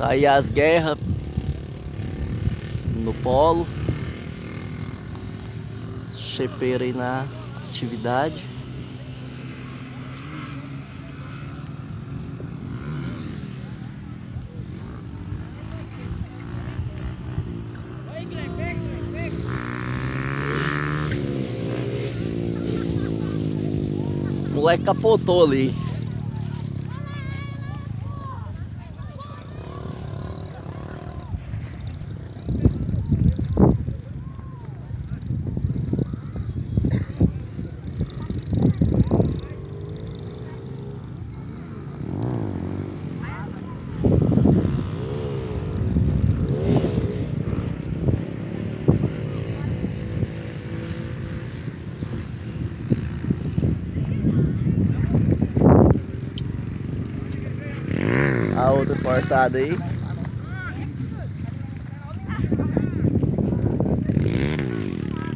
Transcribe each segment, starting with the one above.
Tá aí as guerras no polo. Chepeira aí na atividade. O moleque capotou ali. A outra cortada aí.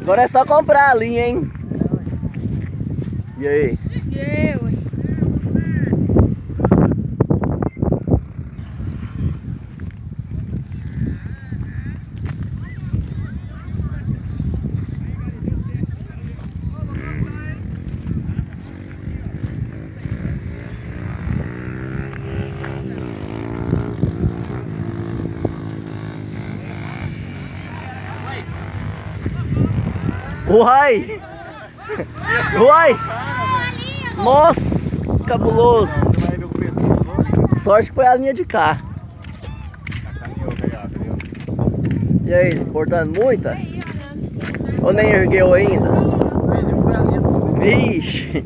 Agora é só comprar ali, hein? E aí? Uai! Uai! Nossa, cabuloso! Sorte que foi a linha de cá. E aí, cortando muita? Ou nem ergueu ainda? Vixe!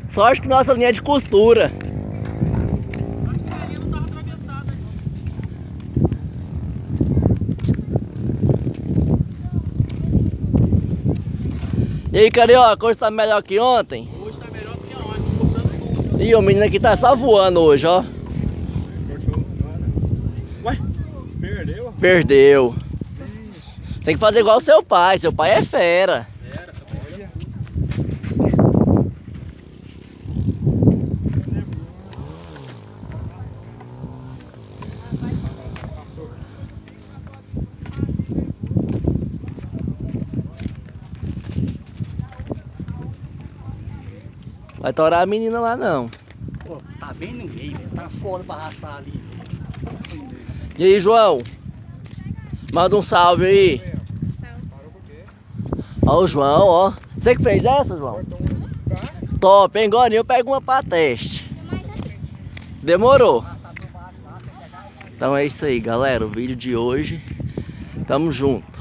Sorte que nossa linha é de costura. E aí, carioca, hoje tá melhor que ontem? Hoje tá melhor que ontem, tô cortando tudo. Ih, o menino aqui tá só voando hoje, ó. Ué, perdeu? Perdeu. Tem que fazer igual o seu pai é fera. Era, olha. Passou. Vai torar a menina lá não. Pô, tá bem no meio, velho. Tá foda pra arrastar ali. E aí, João? Manda um salve aí. Ó o João, ó. Você que fez essa, João? Top, hein? Agora eu pego uma pra teste. Demorou. Então é isso aí, galera. O vídeo de hoje. Tamo junto.